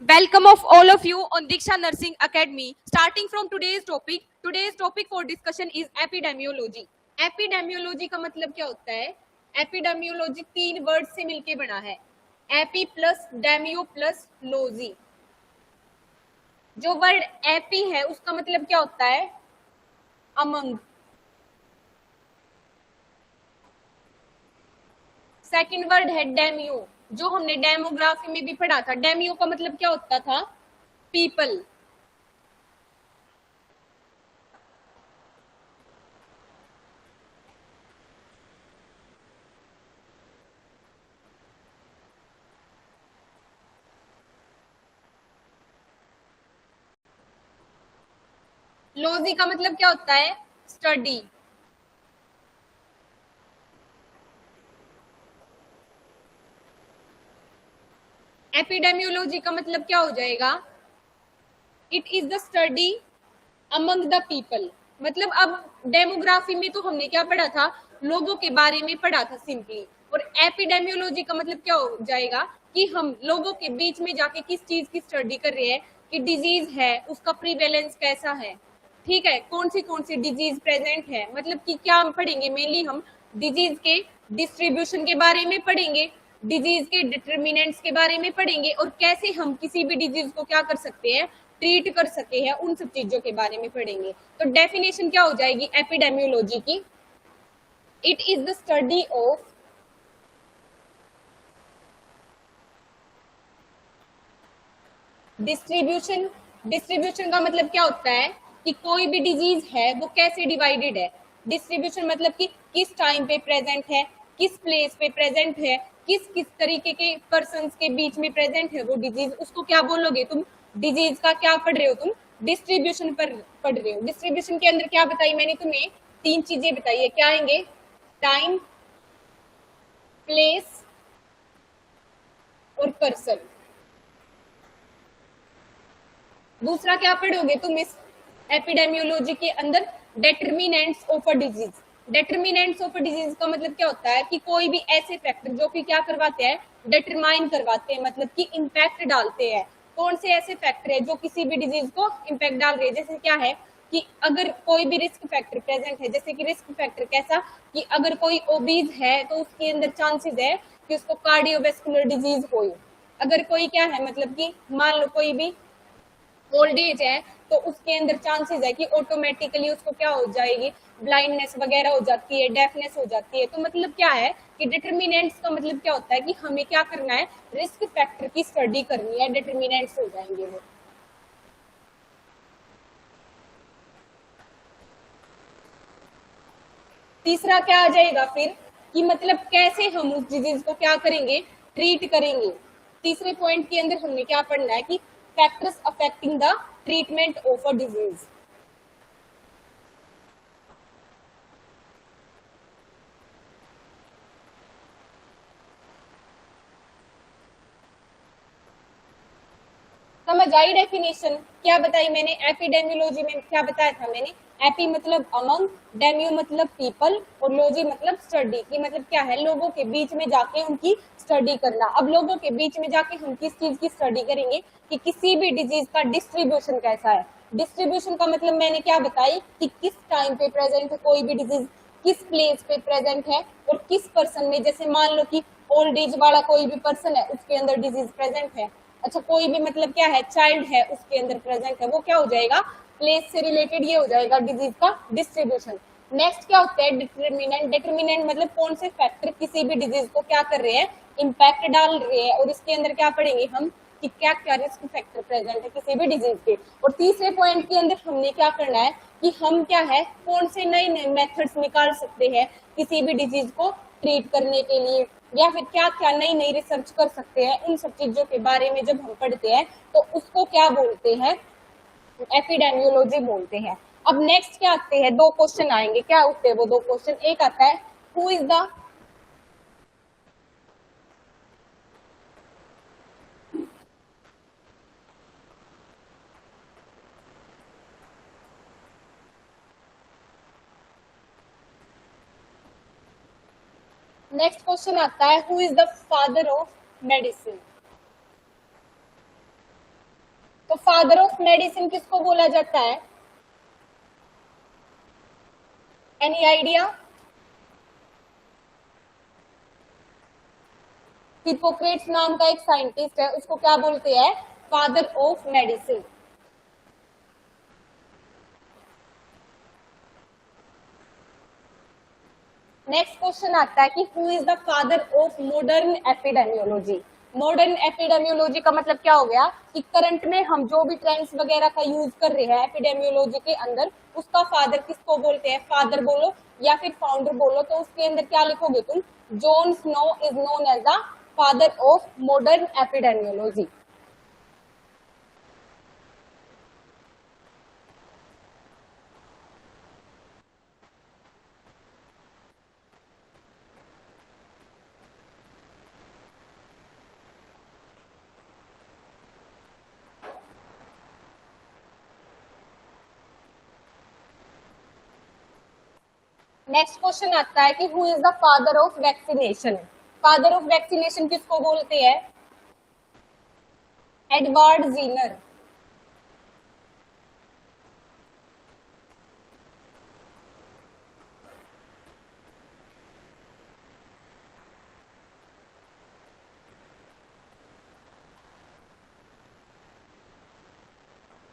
Welcome of all of you on Diksha Nursing Academy. Starting from today's topic for discussion is epidemiology. Epidemiology का मतलब क्या होता है? Epidemiology 3 word से मिलके बना है. Epi plus demio plus logy. जो वर्ड एपी है उसका मतलब क्या होता है? अमंग. सेकंड वर्ड है डेमियो, जो हमने डेमोग्राफी में भी पढ़ा था. डेमियो का मतलब क्या होता था? पीपल. लोजी का मतलब क्या होता है? स्टडी. एपिडेमियोलॉजी का मतलब क्या हो जाएगा? It is the study among the people. मतलब अब डेमोग्राफी में तो हमने क्या पढ़ा था? लोगों के बारे में पढ़ा था सिंपली. और एपिडेमियोलॉजी का मतलब क्या हो जाएगा कि हम लोगों के बीच में जाके किस चीज की स्टडी कर रहे हैं कि डिजीज है उसका प्रीवेलेंस कैसा है. ठीक है, कौन सी डिजीज प्रेजेंट है. मतलब कि क्या हम पढ़ेंगे? मेनली हम डिजीज के डिस्ट्रीब्यूशन के बारे में पढ़ेंगे, डिजीज के डिटर्मिनेंट्स के बारे में पढ़ेंगे और कैसे हम किसी भी डिजीज को क्या कर सकते हैं, ट्रीट कर सके हैं, उन सब चीजों के बारे में पढ़ेंगे. तो डेफिनेशन क्या हो जाएगी एपिडेमियोलॉजी की? It is the study of distribution. Distribution का मतलब क्या होता है कि कोई भी डिजीज है वो कैसे डिवाइडेड है. डिस्ट्रीब्यूशन मतलब कि किस टाइम पे प्रेजेंट है, किस प्लेस पे प्रेजेंट है, किस किस तरीके के पर्सन के बीच में प्रेजेंट है वो डिजीज. उसको क्या बोलोगे तुम? डिजीज का क्या पढ़ रहे हो तुम? डिस्ट्रीब्यूशन पर पढ़ रहे हो. डिस्ट्रीब्यूशन के अंदर क्या बताई मैंने तुम्हें? 3 चीजें बताई है. क्या आएंगे? टाइम, प्लेस और पर्सन. दूसरा क्या पढ़ोगे तुम इस एपिडेमियोलॉजी के अंदर? Determinants of a disease. Determinants of a disease का मतलब क्या होता है कि कोई भी ऐसे फैक्टर जो कि क्या करवाते हैं, डिटरमाइन करवाते हैं, मतलब कि इम्पैक्ट डालते हैं. कौन से ऐसे फैक्टर है जो किसी भी डिजीज को इम्पैक्ट डाल रहे हैं? जैसे क्या है कि अगर कोई भी रिस्क फैक्टर प्रेजेंट है, जैसे कि रिस्क फैक्टर कैसा कि अगर कोई ओबीज है तो उसके अंदर चांसेस है कि उसको कार्डियोवेस्कुलर डिजीज हो. अगर कोई क्या है, मतलब कि मान लो कोई भी ओल्ड एज है तो उसके अंदर चांसेस है कि ऑटोमेटिकली उसको क्या हो जाएगी, ब्लाइंडनेस वगैरह हो जाती है, डेफनेस हो जाती है. तो मतलब क्या है कि डिटर्मिनेंट्स का मतलब क्या होता है कि हमें क्या करना है, रिस्क फैक्टर की स्टडी करनी है. डिटर्मिनेंट्स हो जाएंगे वो. तीसरा क्या आ जाएगा फिर कि मतलब कैसे हम उस डिजीज को क्या करेंगे, ट्रीट करेंगे. तीसरे पॉइंट के अंदर हमने क्या पढ़ना है कि factors affecting the treatment of a disease. समझ आई डेफिनेशन? क्या बताई मैंने एपिडेमियोलॉजी में? क्या बताया था मैंने? एपी मतलब अमंग, डेमियो मतलब पीपल और लॉजी मतलब स्टडी. की मतलब क्या है? लोगों के बीच में जाके उनकी स्टडी करना. अब लोगों के बीच में जाके हम किस चीज की स्टडी करेंगे कि किसी भी डिजीज का डिस्ट्रीब्यूशन कैसा है. डिस्ट्रीब्यूशन का मतलब मैंने क्या बताई कि किस टाइम पे प्रेजेंट है कोई भी डिजीज, किस प्लेस पे प्रेजेंट है और किस पर्सन में. जैसे मान लो कि ओल्ड एज वाला कोई भी पर्सन है उसके अंदर डिजीज प्रेजेंट है. अच्छा, कोई भी मतलब क्या है, चाइल्ड है उसके अंदर प्रेजेंट है, वो क्या हो जाएगा, प्लेस से रिलेटेड ये हो जाएगा डिजीज का डिस्ट्रीब्यूशन. नेक्स्ट क्या होता है? डिटर्मिनेंट. डिटर्मिनेंट मतलब कौन से फैक्टर किसी भी डिजीज को क्या कर रहे हैं, इम्पैक्ट डाल रहे हैं. और इसके अंदर क्या पढ़ेंगे हम कि क्या क्या रिस्क फैक्टर प्रेजेंट है किसी भी डिजीज के. और तीसरे पॉइंट के अंदर हमने क्या करना है कि हम क्या है, कौन से नए नए मेथड्स निकाल सकते हैं किसी भी डिजीज को ट्रीट करने के लिए, या फिर क्या क्या नई नई रिसर्च कर सकते हैं. उन सब चीजों के बारे में जब हम पढ़ते हैं तो उसको क्या बोलते हैं, एपिडेमियोलॉजी बोलते हैं. अब नेक्स्ट क्या आते हैं, 2 क्वेश्चन आएंगे. क्या होते हैं वो 2 क्वेश्चन? एक आता है who is the next question आता है who is the father of medicine. Father of medicine किसको बोला जाता है? Any idea? हिप्पोक्रेट्स नाम का एक साइंटिस्ट है, उसको क्या बोलते हैं? Father of medicine. Next question आता है कि who is the father of modern epidemiology. Modern epidemiology का मतलब क्या हो गया कि करंट में हम जो भी ट्रेंड्स वगैरह का यूज कर रहे हैं एपिडेमियोलॉजी के अंदर, उसका फादर किसको बोलते हैं? फादर बोलो या फिर फाउंडर बोलो, तो उसके अंदर क्या लिखोगे तुम? John Snow is known as the father of modern epidemiology. Next question आता है कि who is the father of vaccination. Father of vaccination किसको बोलते हैं? Edward Jenner.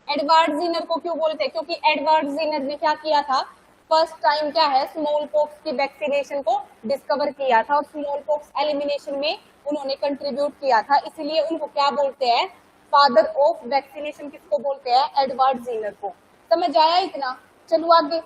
एडवर्ड जीनर को क्यों बोलते हैं? क्योंकि एडवर्ड जीनर ने क्या किया था? फर्स्ट टाइम क्या है, स्मॉल पॉक्स की वैक्सीनेशन को डिस्कवर किया था और स्मॉल पॉक्स एलिमिनेशन में उन्होंने कंट्रीब्यूट किया था, इसलिए उनको क्या बोलते हैं? फादर ऑफ वैक्सीनेशन किसको बोलते हैं? एडवर्ड जीनर को। समझ आया इतना? चलो आगे।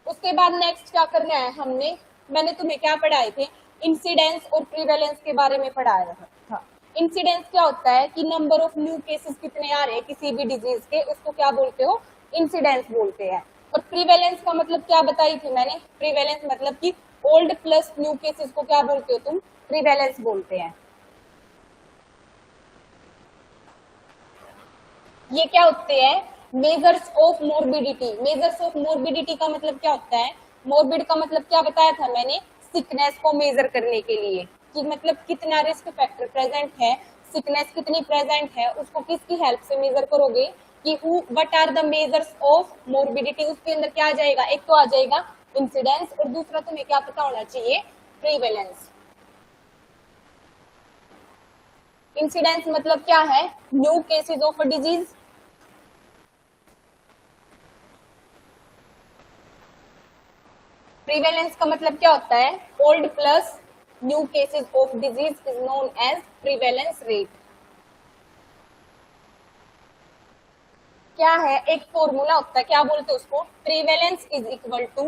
उसके बाद नेक्स्ट क्या करना है हमने, मैंने तुम्हें क्या पढ़ाए थे? इंसिडेंस और प्रीवेलेंस के बारे में पढ़ाया था। इंसिडेंस क्या होता है कि नंबर ऑफ न्यू केसेस कितने आ रहे हैं किसी भी डिजीज के, उसको क्या बोलते हो? इंसिडेंस बोलते हैं। और प्रीवेलेंस का मतलब क्या बताई थी मैंने? प्रीवेलेंस मतलब कि ओल्ड प्लस न्यू केसेस को क्या बोलते हो तुम? प्रीवेलेंस बोलते हैं। ये क्या होते हैं? Measures of morbidity. Measures of morbidity का मतलब क्या होता है? मोर्बिड का मतलब क्या बताया था मैंने? सिकनेस को मेजर करने के लिए कि मतलब कितना रिस्क फैक्टर प्रेजेंट है, सिकनेस कितनी प्रेजेंट है, उसको किसकी हेल्प से मेजर करोगे कि what are the measures of morbidity. उसके अंदर क्या आ जाएगा? एक तो आ जाएगा इंसिडेंस और दूसरा तुम्हें क्या पता होना चाहिए? प्रीवेलेंस। इंसिडेंस मतलब क्या है? New cases of a disease. Prevalence का मतलब क्या होता है? Old plus new cases of disease is known as prevalence rate. क्या है? एक फॉर्मूला होता है, क्या बोलते हैं उसको? प्रीवेलेंस इज इक्वल टू,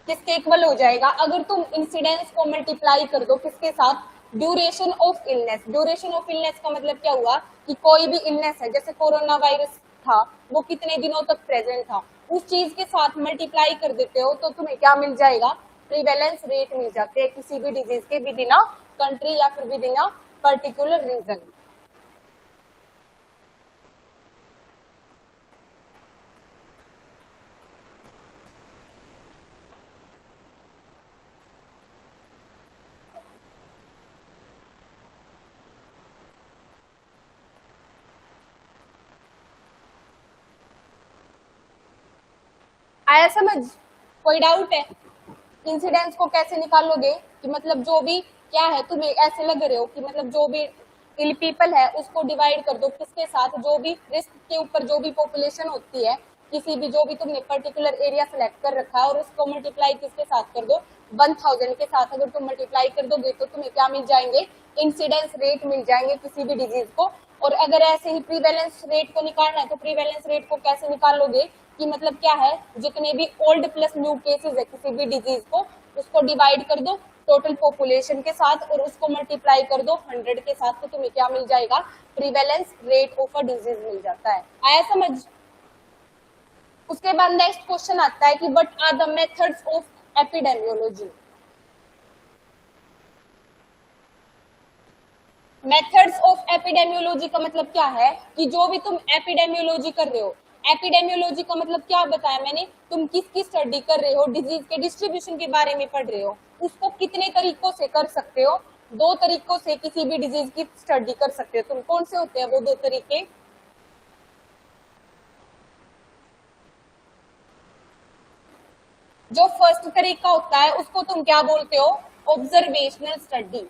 किसके इक्वल हो जाएगा? अगर तुम इंसिडेंस को मल्टीप्लाई कर दो किसके साथ? Duration of illness. Duration of illness का मतलब क्या हुआ कि कोई भी इलनेस है, जैसे कोरोना वायरस था, वो कितने दिनों तक प्रेजेंट था, उस चीज के साथ मल्टीप्लाई कर देते हो तो तुम्हें क्या मिल जाएगा? प्रीवेलेंस रेट मिल जाते हैं किसी भी डिजीज के विद इन अ कंट्री या फिर within a particular region. आया समझ? कोई डाउट है? इंसिडेंस को कैसे निकालोगे कि मतलब जो भी क्या है, तुम्हें ऐसे लग रहे हो कि मतलब जो भी इल पीपल है उसको डिवाइड कर दो किसके साथ? जो भी रिस्क के ऊपर जो भी पॉपुलेशन होती है, किसी भी जो भी तुमने पर्टिकुलर एरिया सेलेक्ट कर रखा है और उसको मल्टीप्लाई किसके साथ कर दो? 1000 के साथ अगर तुम मल्टीप्लाई कर दोगे तो तुम्हें क्या मिल जाएंगे? इंसिडेंस रेट मिल जाएंगे किसी भी डिजीज को। और अगर ऐसे ही प्रीवेलेंस रेट को निकालना है तो प्रीवेलेंस रेट को कैसे निकालोगे कि मतलब क्या है? जितने भी ओल्ड प्लस न्यू केसेस है किसी भी डिजीज को, उसको डिवाइड कर दो टोटल पॉपुलेशन के साथ और उसको मल्टीप्लाई कर दो 100 के साथ, तो तुम्हें क्या मिल जाएगा? प्रीवेलेंस रेट ऑफ अ डिजीज मिल जाता है। आया समझ? उसके बाद नेक्स्ट क्वेश्चन आता है कि what are the methods of epidemiology. Methods of epidemiology का मतलब क्या है कि जो भी तुम एपिडेमियोलॉजी कर रहे हो, एपिडेमियोलॉजी का मतलब क्या बताया मैंने? तुम किसकी स्टडी कर रहे हो? डिजीज के डिस्ट्रीब्यूशन के बारे में पढ़ रहे हो। उसको कितने तरीकों से कर सकते हो? दो तरीकों से किसी भी डिजीज की स्टडी कर सकते हो तुम। कौन से होते हैं वो दो तरीके? जो फर्स्ट तरीका होता है उसको तुम क्या बोलते हो? Observational study.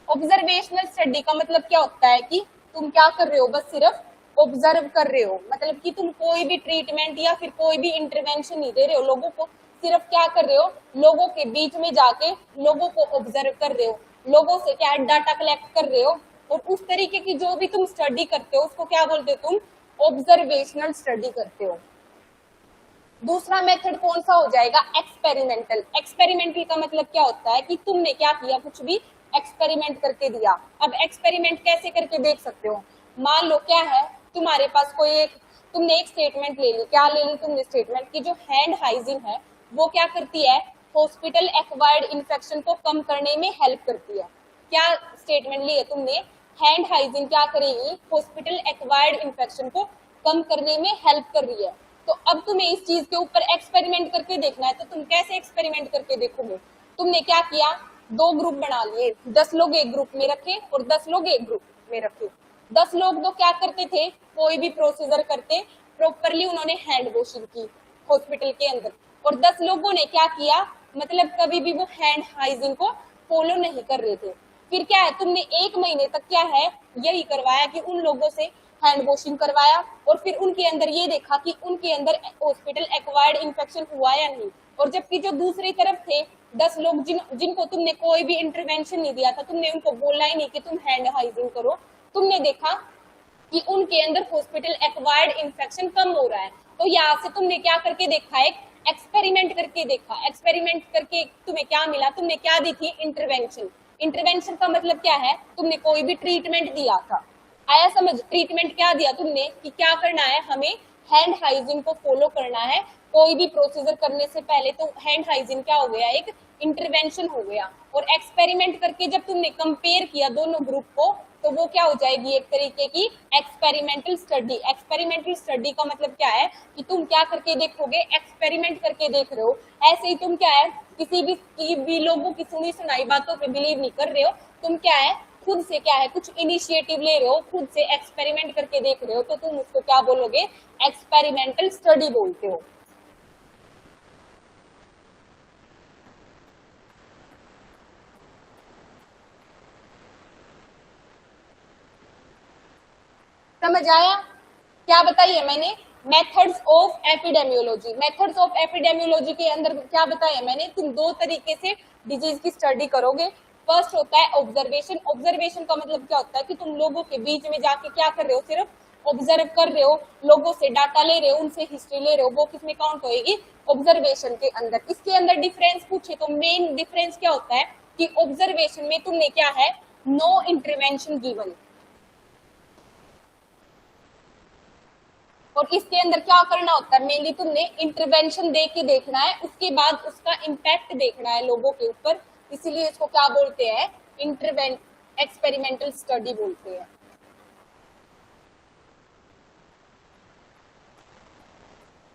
ऑब्जर्वेशनल स्टडी का मतलब क्या होता है कि तुम क्या कर रहे हो? बस सिर्फ ऑब्जर्व कर रहे हो, मतलब कि तुम कोई भी ट्रीटमेंट या फिर कोई भी इंटरवेंशन नहीं दे रहे हो लोगों को, सिर्फ क्या कर रहे हो? लोगों के बीच में जाके लोगों को ऑब्जर्व कर रहे हो, लोगों से क्या डाटा कलेक्ट कर रहे हो, और उस तरीके की जो भी तुम स्टडी करते हो उसको क्या बोलते हो? तुम ऑब्जर्वेशनल स्टडी करते हो। दूसरा मेथड कौन सा हो जाएगा? एक्सपेरिमेंटल। एक्सपेरिमेंटल का मतलब क्या होता है कि तुमने क्या किया? कुछ भी एक्सपेरिमेंट करके दिया। अब एक्सपेरिमेंट कैसे करके देख सकते हो? मान लो क्या है, तुम्हारे पास कोई एक, तुमने एक स्टेटमेंट ले ली। क्या ले ली तुमने स्टेटमेंट की जो हैंड हाइजीन है वो क्या करती है? हॉस्पिटल एक्वायर्ड इन्फेक्शन को कम करने में हेल्प करती है। क्या स्टेटमेंट ली है तुमने? हैंड हाइजीन क्या करेगी? हॉस्पिटल एक्वायर्ड इन्फेक्शन को कम करने में हेल्प कर रही है। तो अब तुम्हें इस चीज के ऊपर एक्सपेरिमेंट करके देखना है, तो तुम कैसे एक्सपेरिमेंट करके देखोगे? तुमने क्या किया? दो ग्रुप बना लिए, 10 लोग एक ग्रुप में रखे और 10 लोग एक ग्रुप में रखे। 10 लोग तो क्या करते थे? कोई भी प्रोसीजर करते, प्रॉपरली उन्होंने हैंड वॉशिंग की हॉस्पिटल के अंदर, और 10 लोगों ने क्या किया? मतलब कभी भी वो हैंड हाइजीन को फॉलो नहीं कर रहे थे। फिर क्या है, तुमने 1 महीने तक क्या है यही करवाया कि उन लोगों से हैंड वॉशिंग करवाया, और फिर उनके अंदर ये देखा कि उनके अंदर हॉस्पिटल एक्वायर्ड इन्फेक्शन हुआ या नहीं। और जबकि जो दूसरी तरफ थे 10 लोग जिनको तुमने कोई भी इंटरवेंशन नहीं दिया था, तुमने उनको बोला ही नहीं कि तुम हैंड हाइजीन करो, तुमने देखा कि उनके अंदर हॉस्पिटल एक्वायर्ड इन्फेक्शन कम हो रहा है। तो यहाँ से तुमने क्या करके देखा? एक एक्सपेरिमेंट करके देखा। एक्सपेरिमेंट करके तुम्हें क्या मिला? तुमने क्या देखी? इंटरवेंशन। इंटरवेंशन का मतलब क्या है? तुमने कोई भी ट्रीटमेंट दिया था। आया समझ? ट्रीटमेंट क्या दिया तुमने कि क्या करना है? हमें हैंड हाइजीन को फॉलो करना है। कोई भी प्रोसीजर करने से पहले तो हैंड हाइजीन क्या हो गया? एक इंटरवेंशन हो गया। और एक्सपेरिमेंट करके जब तुमने कंपेयर किया दोनों ग्रुप को, तो वो क्या हो जाएगी? एक तरीके की एक्सपेरिमेंटल स्टडी। एक्सपेरिमेंटल स्टडी का मतलब क्या है कि तुम क्या करके देखोगे? एक्सपेरिमेंट करके देख रहे हो। ऐसे ही तुम क्या है, किसी भी लोगों की सुनी सुनाई बातों पे बिलीव नहीं कर रहे हो, तुम क्या है खुद से क्या है कुछ इनिशिएटिव ले रहे हो, खुद से एक्सपेरिमेंट करके देख रहे हो, तो तुम उसको क्या बोलोगे? एक्सपेरिमेंटल स्टडी बोलते हो। समझ आया? क्या बताइए मैंने? Methods of epidemiology. Methods of epidemiology के अंदर क्या बताया मैंने? तुम दो तरीके से डिजीज की स्टडी करोगे। फर्स्ट होता है ऑब्जर्वेशन। ऑब्जर्वेशन का मतलब क्या होता है कि तुम लोगों के बीच में जाके क्या कर रहे हो? सिर्फ ऑब्जर्व कर रहे हो, लोगों से डाटा ले रहे हो, उनसे हिस्ट्री ले रहे हो। वो किसमें काउंट होएगी? ऑब्जर्वेशन के अंदर। इसके अंदर डिफरेंस पूछे तो मेन डिफरेंस क्या होता है कि ऑब्जर्वेशन में तुमने क्या है, नो इंटरवेंशन गिवन, और इसके अंदर क्या करना होता है? मेनली तुमने इंटरवेंशन दे के देखना है, उसके बाद उसका इम्पैक्ट देखना है लोगों के ऊपर। इसीलिए इसको क्या बोलते हैं? एक्सपेरिमेंटल स्टडी बोलते हैं।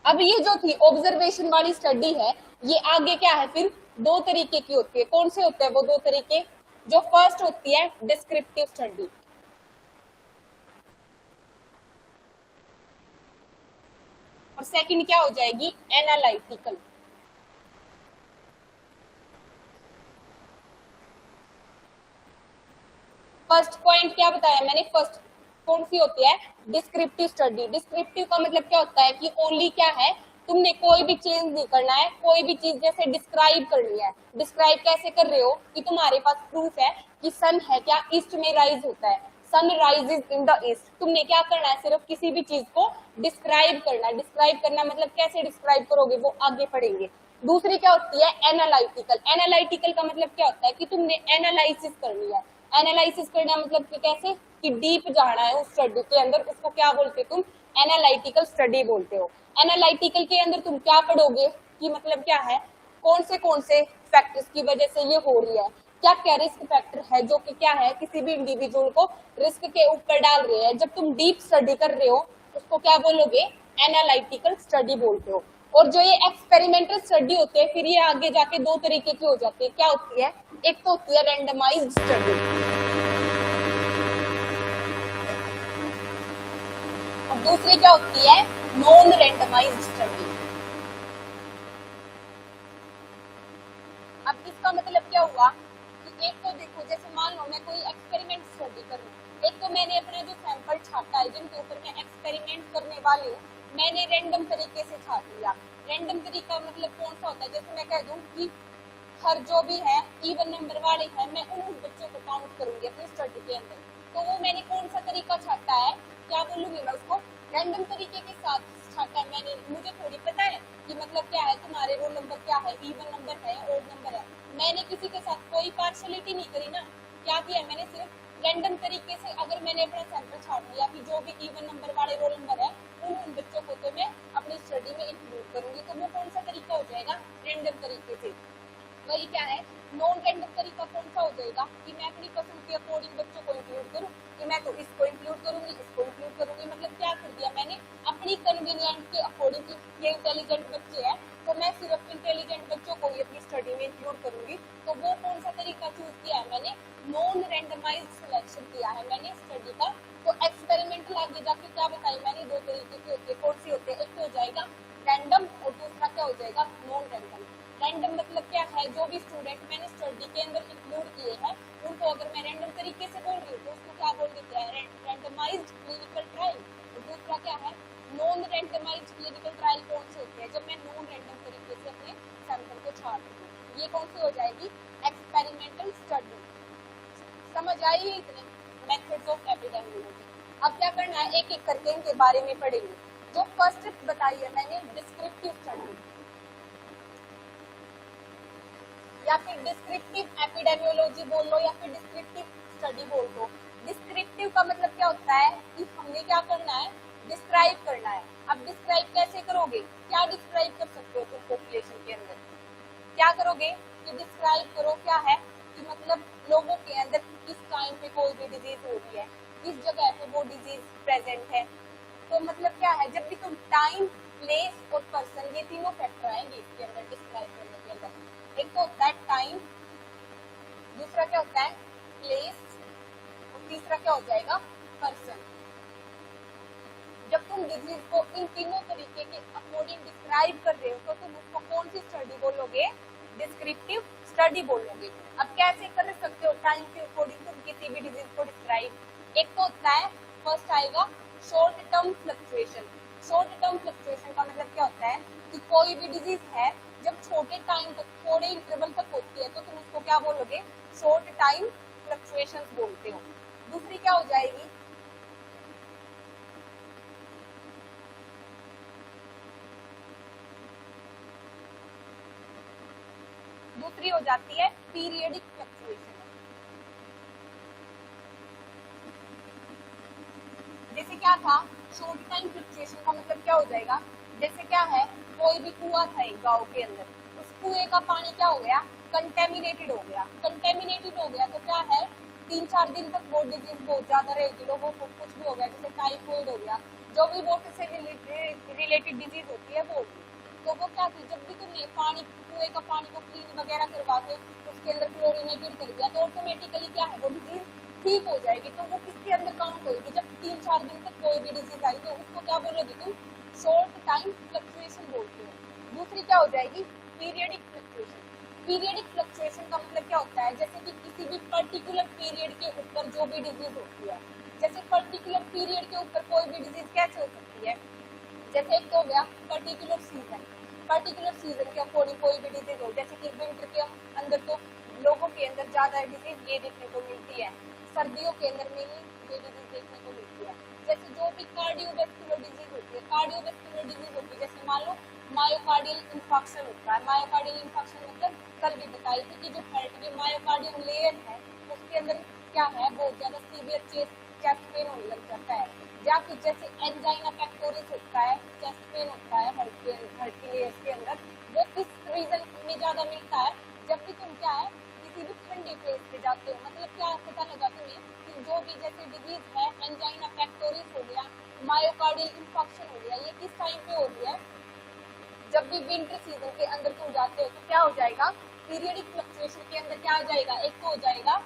अब ये जो थी ऑब्जर्वेशन वाली स्टडी है, ये आगे क्या है फिर दो तरीके की होती है। कौन से होते हैं वो दो तरीके? जो फर्स्ट होती है डिस्क्रिप्टिव स्टडी, और सेकंड क्या हो जाएगी? एनालिटिकल। फर्स्ट पॉइंट क्या बताया मैंने? फर्स्ट कौन सी होती है? Descriptive study. डिस्क्रिप्टिव का मतलब क्या होता है कि ओनली क्या है, तुमने कोई भी चेंज नहीं करना है, कोई भी चीज जैसे डिस्क्राइब करनी है। डिस्क्राइब कैसे कर रहे हो कि तुम्हारे पास प्रूफ है कि सन है क्या ईस्ट में राइज होता है, sun rises in the east. तुमने क्या करना है? सिर्फ किसी भी चीज को डिस्क्राइब करना है। डिस्क्राइब करना मतलब कैसे डिस्क्राइब करोगे वो आगे पढ़ेंगे। दूसरी क्या होती है? एनालिटिकल। एनालिटिकल का मतलब क्या होता है कि तुमने एनालिसिस करनी है। एनालिसिस करना मतलब कि कैसे कि डीप जाना है उस स्टडी के अंदर, उसको क्या बोलते हो तुम? एनालिटिकल स्टडी बोलते हो। एनालिटिकल के अंदर तुम क्या पढ़ोगे कि मतलब क्या है, कौन से फैक्टर्स की वजह से ये हो रही है, क्या क्या रिस्क फैक्टर है जो कि क्या है किसी भी इंडिविजुअल को रिस्क के ऊपर डाल रहे हैं। जब तुम डीप स्टडी कर रहे हो उसको क्या बोलोगे? एनालिटिकल स्टडी बोलते हो। और जो ये एक्सपेरिमेंटल स्टडी होते हैं फिर ये आगे जाके दो तरीके की हो जाती है। क्या होती है? एक तो होती है रैंडमाइज्ड स्टडी और दूसरी क्या होती है? Non randomized study. अब इसका मतलब क्या हुआ कि एक तो देखो, जैसे मान लो मैं कोई एक्सपेरिमेंट स्टडी कर रही हूँ, एक तो मैंने अपना जो सैंपल छाटा है जिनके ऊपर मैं एक्सपेरिमेंट करने वाली हूँ, मैंने रैंडम तरीके से छाट लिया। रैंडम तरीका मतलब कौन सा होता है? जैसे मैं कह दूं कि हर जो भी है इवन नंबर वाले हैं, मैं उन बच्चों को काउंट करूंगी अपनी स्टडी के अंदर। तो वो मैंने कौन सा तरीका छाटा है? क्या बोलूंगी मैं उसको? रैंडम तरीके के साथ छाटा है मैंने। मुझे थोड़ी पता है कि मतलब क्या है, तुम्हारे रोल नंबर क्या है, इवन नंबर है, ओड नंबर है। मैंने किसी के साथ कोई पार्शलिटी नहीं करी ना। क्या किया मैंने? सिर्फ रैंडम तरीके से अगर मैंने अपना सैंपल छाट लिया कि जो भी इवन नंबर वाले रोल नंबर है उन बच्चों को तो मैं अपनी स्टडी में इंक्लूड करूंगी। तो वो कौन सा तरीका हो जाएगा? रैंडम तरीके से। वही क्या है? नॉन रैंडम तरीका कौन सा हो जाएगा कि मैं अपनी पसंद के अकॉर्डिंग बच्चों को इंक्लूड करूं, कि मैं तो इसको इंक्लूड करूंगी, इसको इंक्लूड करूंगी। मतलब क्या कर दिया मैंने? अपनी कन्वीनियंट के अकॉर्डिंग ये इंटेलिजेंट बच्चे हैं तो मैं सिर्फ इंटेलिजेंट बच्चों को ही अपनी स्टडी में इंक्लूड करूंगी। तो वो कौन सा तरीका चूज किया है मैंने? नॉन रैंडमाइज्ड सिलेक्शन किया है मैंने स्टडी का। तो एक्सपेरिमेंटल आगे जाके क्या बताई मैंने? दो तरीके की होती है। कौन सी होती है? एक तो हो जाएगा रैंडम और दूसरा क्या हो जाएगा? Non random. रैंडम मतलब क्या है? जो भी स्टूडेंट मैंने स्टडी के अंदर इंक्लूड किए हैं उनको अगर मैं रैंडम तरीके से बोल रही हूँ तो उसको क्या बोल देते हैं? Randomized clinical trial. और दूसरा क्या है? Non randomized clinical trial. कौन से होते हैं? जब मैं नॉन रैंडम तरीके से अपने सैंपल को छाट रही हूँ। ये कौन सी हो जाएगी? Experimental study. समझ आई इतने मेथड्स ऑफ एपिडेमियोलॉजी। अब क्या करना है? एक एक करके इनके बारे में पढ़ेंगे। जो फर्स्ट बताई है मैंने डिस्क्रिप्टिव स्टडी या फिर डिस्क्रिप्टिव एपिडेमियोलॉजी बोल लो या फिर डिस्क्रिप्टिव स्टडी बोल दो। डिस्क्रिप्टिव का मतलब क्या होता है कि हमने क्या करना है? डिस्क्राइब करना है। अब डिस्क्राइब कैसे करोगे? क्या डिस्क्राइब कर सकते हो तुम पॉपुलेशन के अंदर? क्या करोगे कि डिस्क्राइब करो क्या है कि मतलब लोगों के अंदर किस टाइम पे कोई भी डिजीज हो रही है, किस जगह पे वो डिजीज प्रेजेंट है। तो मतलब क्या है? जब भी तुम टाइम, प्लेस और पर्सन, ये तीनों फैक्टर आएंगे इसके अंदर डिस्क्राइब करने के अंदर। एक तो होता है टाइम, दूसरा क्या होता है? प्लेस और तीसरा क्या हो जाएगा? पर्सन। जब तुम डिजीज को इन तीनों तरीके के अकॉर्डिंग डिस्क्राइब कर रहे हो तो तुम उसको कौन सी स्टडी बोलोगे? डिस्क्रिप्टिव स्टडी बोलोगे। अब कैसे कर सकते हो टाइम के अकॉर्डिंग तुम किसी भी डिजीज को डिस्क्राइब? एक तो होता है, फर्स्ट आएगा short term fluctuation. Short term fluctuation का मतलब क्या होता है कि कोई भी डिजीज है जब छोटे टाइम तक, थोड़े इंटरवल तक होती है तो तुम उसको क्या बोलोगे? शॉर्ट टाइम फ्लक्चुएशंस बोलते हो। दूसरी क्या हो जाएगी? दूसरी हो जाती है पीरियडिक फ्लक्चुएशन। जैसे क्या था? शॉर्ट टाइम फ्लक्चुएशन का मतलब क्या हो जाएगा? जैसे क्या है, कोई भी कुआं था एक गांव के अंदर, उस कुएं का पानी क्या हो गया? कंटेमिनेटेड हो गया। कंटेमिनेटेड हो गया तो क्या है? 3-4 दिन तक वो डिजीज बहुत ज्यादा रहेगी, लोगों को कुछ भी हो गया जैसे टाइफाइड हो गया, जो भी वाटर से रिलेटेड डिजीज होती है वो। तो वो क्या थी? जब भी तुमने पानी, कुएं का पानी को क्लीन वगैरह करवा के उसके अंदर क्लोरिनेटेड कर दिया तो ऑटोमेटिकली क्या है? वो डिजीज ठीक हो जाएगी। तो वो किसके अंदर काउंट होगी? जब 3-4 दिन तक कोई भी डिजीज आई तो उसको क्या बोलोगे तुम? शॉर्ट टाइम फ्लक्चुएशन बोलते हो। दूसरी क्या हो जाएगी? Periodic fluctuation. पीरियडिक फ्लक्चुएशन का मतलब क्या होता है? जैसे कि किसी भी पर्टिकुलर पीरियड के ऊपर जो भी डिजीज होती है, जैसे पर्टिकुलर पीरियड के ऊपर कोई भी डिजीज कैसे हो सकती है? जैसे एक तो हो गया पर्टिकुलर सीजन। पर्टिकुलर सीजन के अकॉर्डिंग कोई भी डिजीज हो, जैसे कि विंटर के अंदर तो लोगों के अंदर ज्यादा डिजीज ये देखने को मिलती है, सर्दियों के अंदर में ही ये डिजीज देखने को मिलती है। जैसे जो भी कार्डियोवैस्कुलर डिजीज होती है, कार्डियोवैस्कुलर डिजीज होती है, जैसे मान लो मायोकार्डियल इंफार्क्शन होता है। मायोकार्डियल इंफार्क्शन मतलब कल भी बताई थी कि जो हार्ट की मायोकार्डियम लेयर है उसके अंदर क्या है? बहुत ज्यादा सीवियर चेस्ट पेन होने लग जाता है। या फिर जैसे एंजाइना पेक्टोरिस होता है, चेस्ट पेन होता है हार्ट की लेयर्स के अंदर, वो किस रीजन में ज्यादा मिलता है? जब भी तुम क्या है किसी भी ठंडे प्लेस पे जाते हो। मतलब क्या पता लगा तुम्हें कि जो भी जैसे डिजीज है एंजाइना पेक्टोरिस हो गया, मायोकार्डियल इंफार्क्शन हो गया, ये किस टाइम पे हो रही है? जब विंटर सीजन के अंदर तुम जाते हो तो क्या हो जाएगा, पीरियडिक फ्लक्चुएशन के अंदर क्या हो जाएगा, एक तो हो जाएगा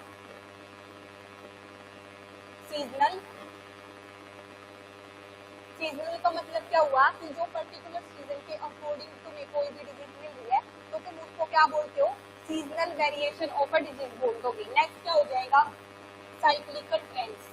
सीजनल। सीजनल का मतलब क्या हुआ कि जो पर्टिकुलर सीजन के अकॉर्डिंग तुम्हें कोई भी डिजीज मिल रही है तो तुम उसको क्या बोलते हो, seasonal variation of a disease बोल दोगे। नेक्स्ट क्या हो जाएगा, साइक्लिकल ट्रेंड्स।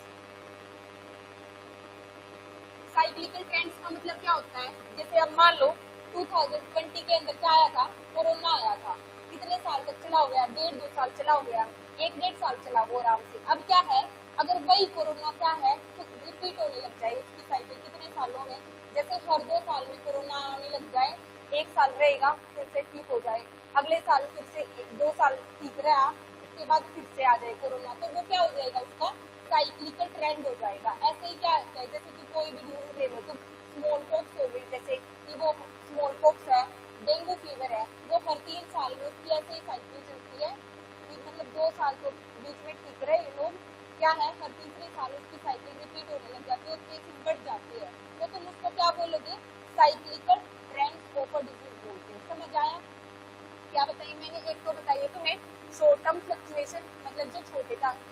साइक्लिकल ट्रेंड्स का मतलब क्या होता है, जैसे अब मान लो 2020 के अंदर क्या आया था, कोरोना आया था, कितने साल तक चला हो गया, 1.5-2 साल चला हो गया, 1-1.5 साल चला वो आराम से। अब क्या है, अगर वही कोरोना क्या है तो रिपीट होने लग जाए उसकी साइकिल कितने सालों में, जैसे हर 2 साल में कोरोना आने लग जाए, 1 साल रहेगा फिर से ठीक हो जाए, अगले साल फिर से 2 साल ठीक रहा, उसके बाद फिर से आ जाए कोरोना, तो वो क्या हो जाएगा, उसका साइक्लिकल ट्रेंड हो जाएगा। ऐसे ही क्या है, जैसे कि कोई भी डिजीज ले लो तो स्मॉल पॉक्स हो गई, जैसे कि वो स्मॉल पॉक्स है, डेंगू फीवर है, वो हर 3 साल में उसकी ऐसे ही साइकिल चलती है कि मतलब 2 साल तो बीच में ठीक रहे लोग, क्या है हर तीसरे साल उसकी साइकिल रिपीट होने लग जाती है और केसेस बढ़ जाती है, तो तुम उसको क्या बोलोगे, cyclical trend of a disease बोलते हो। समझ आया, क्या बताइए मैंने, एक तो बताइए तुम्हें शॉर्ट टर्म फ्लक्चुएशन मतलब जो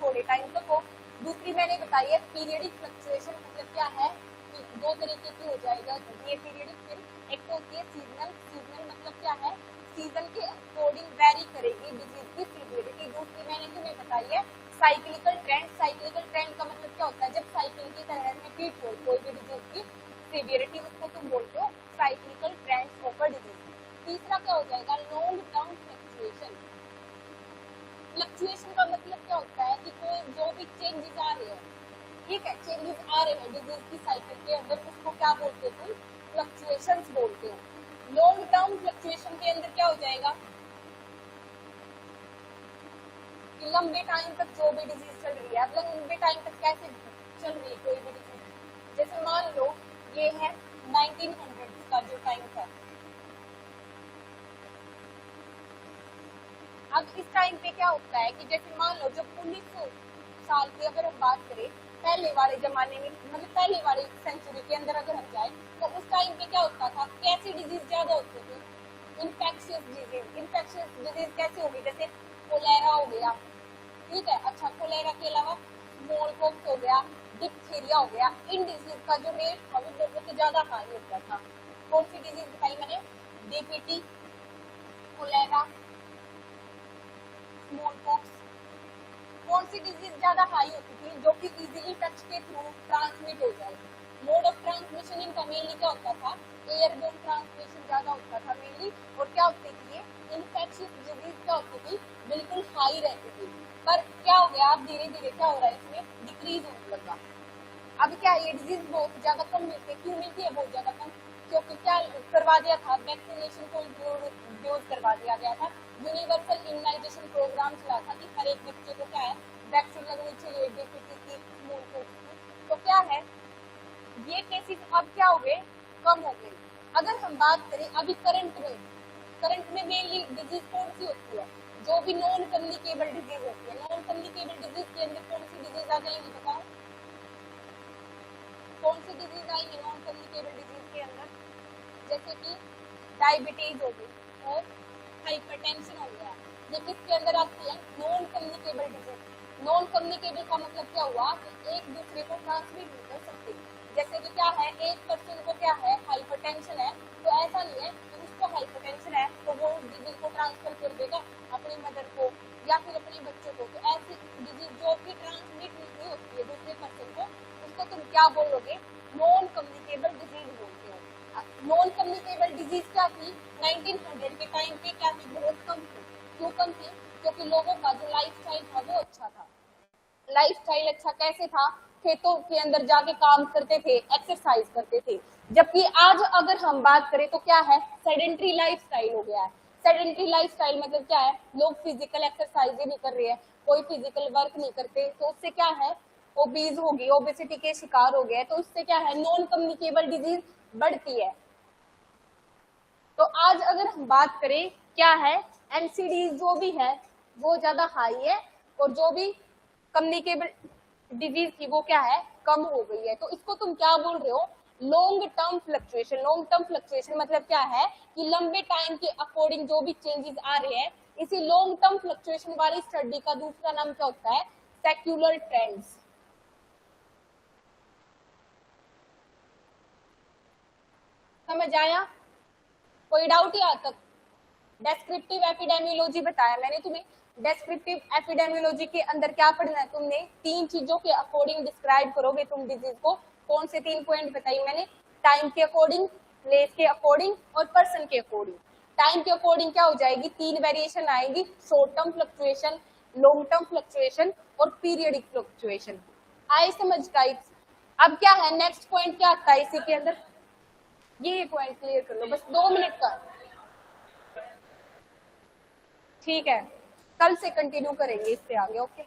थोड़े टाइम तक हो, दूसरी मैंने बताई है पीरियडिक फ्लक्चुएशन मतलब क्या है कि 2 तरीके की हो जाएगा ये पीरियडिक, फिर एक तो होती है सीजनल। सीजनल मतलब क्या है, सीजन के अकॉर्डिंग वेरी करेगी डिजीज की सीवियरिटी। दूसरी मैंने तुम्हें बताई है साइक्लिकल ट्रेंड। साइक्लिकल ट्रेंड का मतलब क्या होता है, जब साइकिल की तरह रिपीट हो कोई भी डिजीज की सीवियरिटी, उसको तुम बोलते हो cyclical trend of a disease. तीसरा क्या हो जाएगा, लॉन्ग टर्म फ्लक्चुएशन। फ्लक्चुएशन का मतलब क्या होता है कि कोई जो भी चेंजेस आ रहे हैं, ठीक है, चेंजेस आ रहे हैं डिजीज की साइकिल के अंदर, उसको क्या बोलते हो, फ्लक्चुएशंस बोलते हो। लॉन्ग टर्म फ्लक्चुएशन के अंदर क्या हो जाएगा कि लंबे टाइम तक जो भी डिजीज चल रही है, लंबे टाइम तक कैसे चल रही है कोई भी डिजीज, जैसे मान लो ये है 1900 का जो टाइम था, अब इस टाइम पे क्या होता है कि जैसे मान लो जब 1900 साल की अगर हम बात करें, पहले वाले जमाने में मतलब पहले वाले सेंचुरी के अंदर अगर हम जाए तो उस टाइम पे क्या होता था, कैसी डिजीज ज्यादा होती थी, इन्फेक्शियस डिजीज। इन्फेक्शियस डिजीज कैसे होगी, जैसे कोलेरा हो गया, ठीक है, अच्छा कोलेरा के अलावा स्मॉल पॉक्स हो गया, डिप्थीरिया हो गया, इन डिजीज का जो रेट था वो बहुत ज्यादा हाई होता था। कौन सी डिजीज बताई मैंने, डीपीटी, कोलेरा, स्मॉल पॉक्स। कौन सी डिजीज ज्यादा हाई होती थी, जो कि इजीली टच के थ्रू ट्रांसमिट हो जाए। मोड ऑफ ट्रांसमिशन इनका मेनली क्या होता था, एयरबोर्न ट्रांसमिशन ज्यादा होता था मेनली, और क्या होती थी ये इन्फेक्शियस डिजीज क्या होती थी, बिल्कुल हाई रहती थी। पर क्या हो गया, अब धीरे धीरे क्या हो रहा है, इसमें डिक्रीज होने लगा। अब क्या ये डिजीज बहुत ज्यादा कम मिलती है, क्यों मिलती है बहुत ज्यादा कम, क्योंकि क्या करवा दिया था, वैक्सीनेशन को इंट्रोड्यूस करवा दिया गया था, यूनिवर्सल इम्यूनाइजेशन प्रोग्राम चला था कि हर एक बच्चे को क्या है वैक्सीन लगनी चाहिए डीपीटी की, स्मॉल पॉक्स की। तो क्या है ये केसेस अब क्या हो गए, कम हो गए। अगर हम बात करें अभी करंट में मेनली डिजीज कौन सी होती है, जो भी नॉन कम्युनिकेबल डिजीज होती है। नॉन कम्युनिकेबल डिजीज के अंदर कौन सी डिजीज आ जाएगी बताओ, कौन सी डिजीज आएगी नॉन कम्युनिकेबल डिजीज के अंदर, जैसे कि डायबिटीज हो गई और हाइपरटेंशन हो गया, ये किसके अंदर आती है, non communicable disease. Non communicable का मतलब क्या हुआ कि एक दूसरे को ट्रांसमिट नहीं कर सकते, जैसे कि क्या है एक पर्सन को क्या है हाइपरटेंशन है, तो ऐसा नहीं है कि उसको हाइपरटेंशन है तो वो डिजीज को ट्रांसफर कर देगा अपनी मदर को या फिर अपने बच्चों को। तो ऐसी डिजीज जो कि ट्रांसमिट नहीं होती है दूसरे पर्सन को, उसको तुम क्या बोलोगे, नॉन कम्युनिकेबल डिजीज बोलते हो। नॉन कम्युनिकेबल डिजीज क्या थी, 1900 के टाइम पे क्या थी, बहुत कम थी। क्यों कम थी, क्योंकि लोगों का जो लाइफ स्टाइल था वो अच्छा था। लाइफ स्टाइल अच्छा कैसे था, खेतों के अंदर जाके काम करते थे, एक्सरसाइज करते थे। जबकि आज अगर हम बात करें तो क्या है, सेडेंट्री लाइफ स्टाइल हो गया है। सेडेंट्री लाइफ स्टाइल मतलब क्या है, लोग फिजिकल एक्सरसाइज नहीं कर रहे हैं, कोई फिजिकल वर्क नहीं करते, तो उससे क्या है ओबीज होगी, ओबेसिटी के शिकार हो गए, तो उससे क्या है नॉन कम्युनिकेबल डिजीज बढ़ती है। तो आज अगर हम बात करें क्या है, एनसीडी जो भी है वो ज्यादा हाई है और जो भी कम्युनिकेबल डिजीज थी वो क्या है कम हो गई है। तो इसको तुम क्या बोल रहे हो, long term fluctuation. Long term fluctuation मतलब क्या है कि लंबे टाइम के अकॉर्डिंग जो भी चेंजेस आ रहे हैं, इसी लॉन्ग टर्म फ्लक्चुएशन वाली स्टडी का दूसरा नाम क्या होता है, सेक्युलर ट्रेंड्स। समझ आया, कोई डाउट यहाँ तक? डेस्क्रिप्टिव एपिडेमियोलॉजी बताया मैंने तुम्हें। डेस्क्रिप्टिव एपिडेमियोलॉजी के अंदर क्या पढ़ना है तुमने, 3 चीजों के अकॉर्डिंग डिस्क्राइब करोगे तुम डिजीज को। कौन से 3 पॉइंट बताई मैंने, टाइम के अकॉर्डिंग, प्लेस के अकॉर्डिंग और पर्सन के अकॉर्डिंग। टाइम के अकॉर्डिंग क्या हो जाएगी, 3 वेरिएशन आएगी, short term fluctuation, long term fluctuation और पीरियडिक फ्लक्चुएशन। आई समझ टाइप्स। अब क्या है नेक्स्ट पॉइंट, क्या आता है इसी के अंदर, ये पॉइंट क्लियर कर लो बस 2 मिनट का, ठीक है। कल से कंटिन्यू करेंगे इससे आगे, ओके।